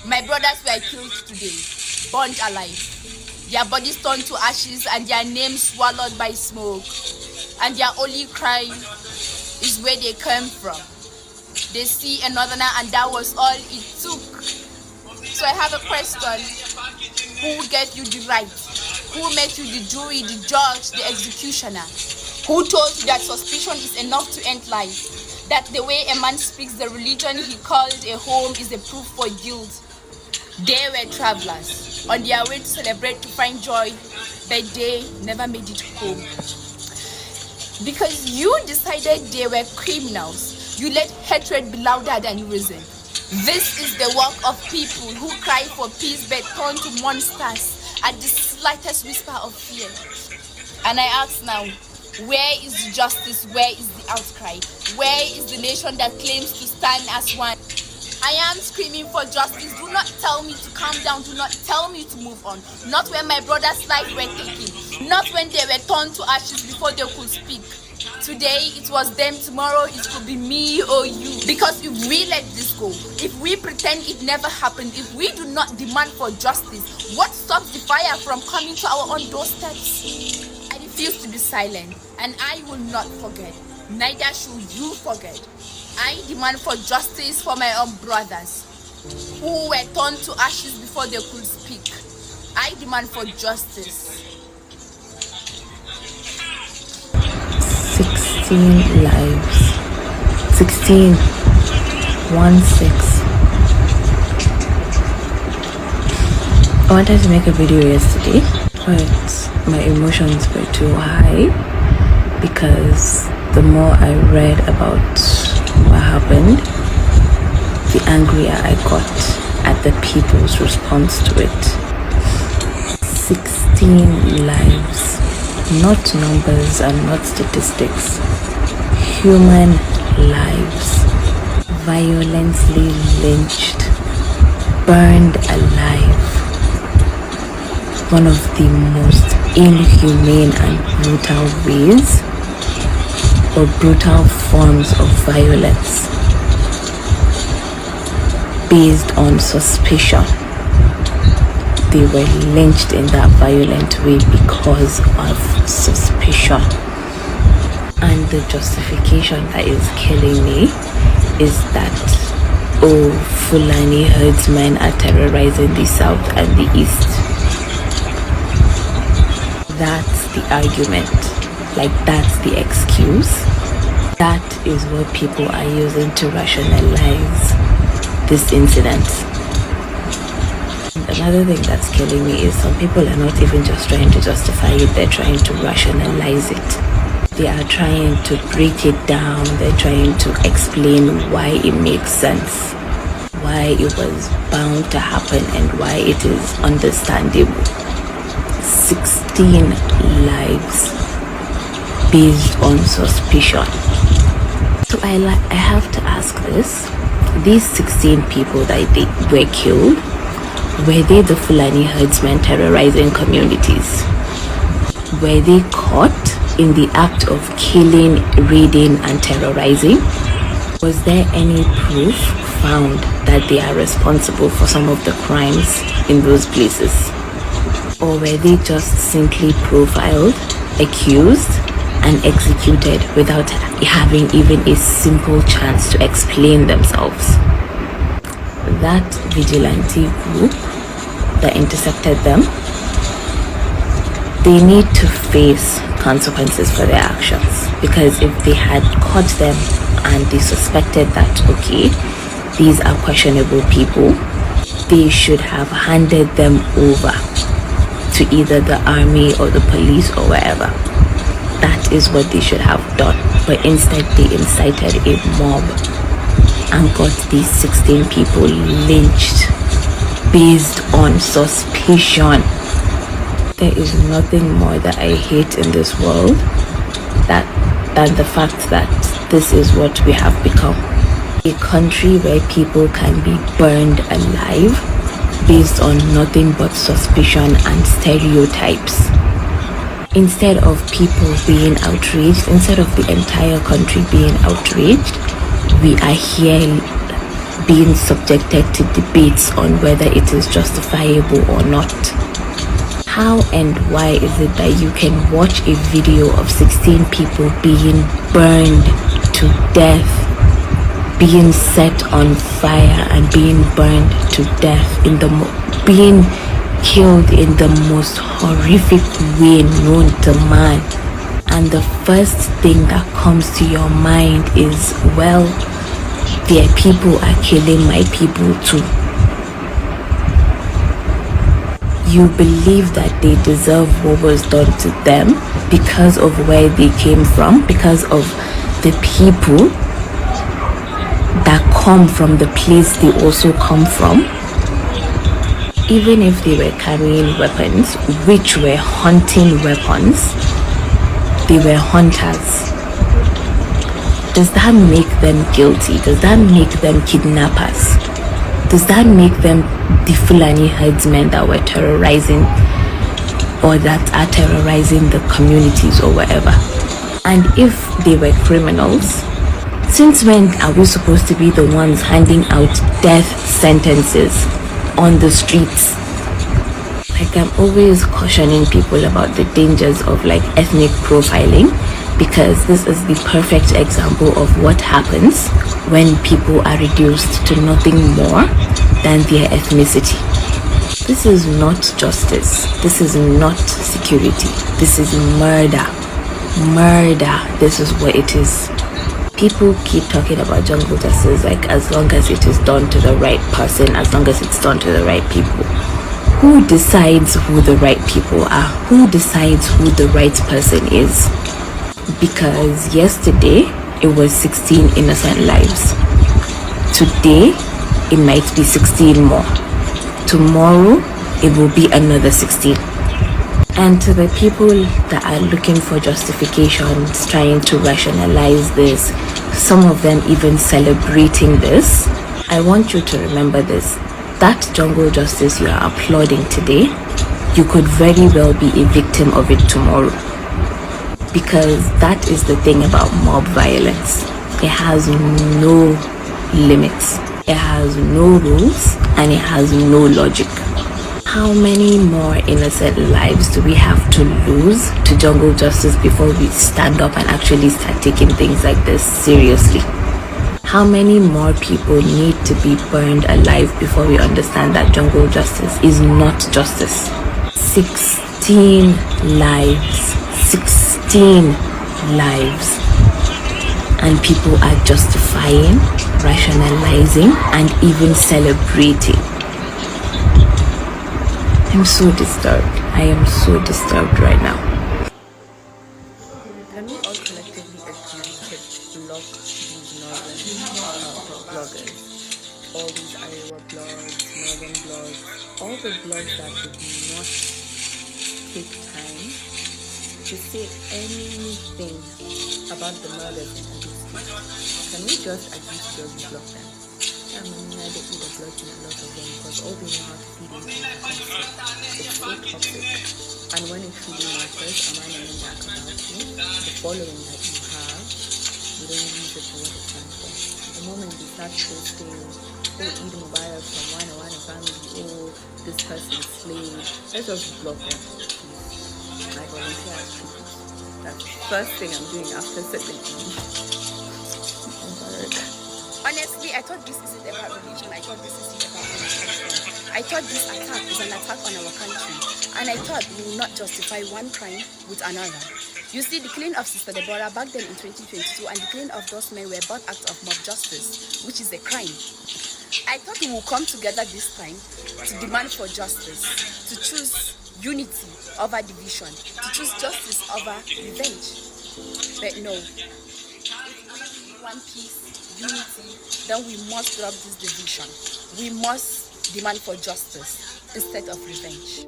My brothers were killed today, burned alive. Their bodies turned to ashes and their names swallowed by smoke. And their only cry is where they came from. They see a northerner and that was all it took. So I have a question. Who gave you the right? Who made you the jury, the judge, the executioner? Who told you that suspicion is enough to end life? That the way a man speaks the religion he called a home is a proof for guilt? They were travelers on their way to celebrate, to find joy, but they never made it home. Because you decided they were criminals, you let hatred be louder than reason. This is the work of people who cry for peace but turn to monsters at the slightest whisper of fear. And I ask now, where is the justice? Where is the outcry? Where is the nation that claims to stand as one? I am screaming for justice. Do not tell me to calm down. Do not tell me to move on. Not when my brother's life were taken. Not when they were turned to ashes before they could speak. Today it was them, tomorrow it could be me or you. Because if we let this go, if we pretend it never happened, if we do not demand for justice, what stops the fire from coming to our own doorsteps? I refuse to be silent, and I will not forget. Neither should you forget. I demand for justice for my own brothers who were turned to ashes before they could speak. I demand for justice. 16 lives. 16. 1-6. I wanted to make a video yesterday, but my emotions were too high because the more I read about what happened, the angrier I got at the people's response to it. 16 lives. Not numbers and not statistics. Human lives. Violently lynched. Burned alive. One of the most inhumane and brutal ways or brutal forms of violence based on suspicion. They were lynched in that violent way because of suspicion. And the justification that is killing me is that, oh, Fulani herdsmen are terrorizing the south and the east. That's the argument. Like, that's the excuse. That is what people are using to rationalize this incident. Another thing that's killing me is some people are not even just trying to justify it, they're trying to rationalize it. They are trying to break it down, they're trying to explain why it makes sense, why it was bound to happen, and why it is understandable. 16 lives based on suspicion. So I have to ask this. These 16 people that they were killed, were they the Fulani herdsmen terrorizing communities? Were they caught in the act of killing, raiding, and terrorizing? Was there any proof found that they are responsible for some of the crimes in those places? Or were they just simply profiled, accused, and executed without having even a simple chance to explain themselves? That vigilante group that intercepted them, they need to face consequences for their actions. Because if they had caught them and they suspected that, okay, these are questionable people, they should have handed them over to either the army or the police or wherever. That is what they should have done. But instead they incited a mob and got these 16 people lynched based on suspicion. There is nothing more that I hate in this world than the fact that this is what we have become. A country where people can be burned alive based on nothing but suspicion and stereotypes. Instead of people being outraged, instead of the entire country being outraged, we are here being subjected to debates on whether it is justifiable or not. How and why is it that you can watch a video of 16 people being burned to death, being set on fire and being burned to death, being killed in the most horrific way known to man, and the first thing that comes to your mind is, well, their people are killing my people too. You believe that they deserve what was done to them because of where they came from, because of the people that come from the place they also come from. Even if they were carrying weapons, which were hunting weapons, they were hunters. Does that make them guilty? Does that make them kidnappers? Does that make them the fulani herdsmen that were terrorizing or that are terrorizing the communities or whatever? And if they were criminals, since when are we supposed to be the ones handing out death sentences on the streets? Like, I'm always cautioning people about the dangers of like ethnic profiling, because this is the perfect example of what happens when people are reduced to nothing more than their ethnicity. This is not justice. This is not security. This is murder. Murder. This is what it is. People keep talking about jungle justice like as long as it is done to the right person, as long as it's done to the right people. Who decides who the right people are? Who decides who the right person is? Because yesterday it was 16 innocent lives. Today it might be 16 more. Tomorrow it will be another 16. And to the people that are looking for justifications, trying to rationalize this, some of them even celebrating this, I want you to remember this. That jungle justice you are applauding today, you could very well be a victim of it tomorrow. Because that is the thing about mob violence. It has no limits. It has no rules and it has no logic. How many more innocent lives do we have to lose to jungle justice before we stand up and actually start taking things like this seriously? How many more people need to be burned alive before we understand that jungle justice is not justice? 16 lives. 16 lives. And people are justifying, rationalizing, and even celebrating. I'm so disturbed. I am so disturbed right now. Can we all collectively agree to block these northern bloggers? All these Iowa blogs, northern blogs, all the blogs that did not take time to say anything about the murders in Edo State. Can we just agree to just block them? I mean, I don't need a blocking a lot of them because all they know how to feed into is toxic. It's so toxic. And when it really matters, am I learning back about you? The following that you have, you don't use it for what it stands for. The moment you start posting, oh, eat mobile from one family, oh, this person is slave, let's just block them, please. I volunteer as tribute. That's the first thing I'm doing after 17. Honestly, I thought this isn't about religion. I thought this isn't about religion. I thought this attack is an attack on our country. And I thought we will not justify one crime with another. You see, the killing of Sister Deborah back then in 2022 and the killing of those men were both acts of mob justice, which is a crime. I thought we will come together this time to demand for justice, to choose unity over division, to choose justice over revenge. But no, if we want peace, unity, then we must drop this division. We must demand for justice instead of revenge.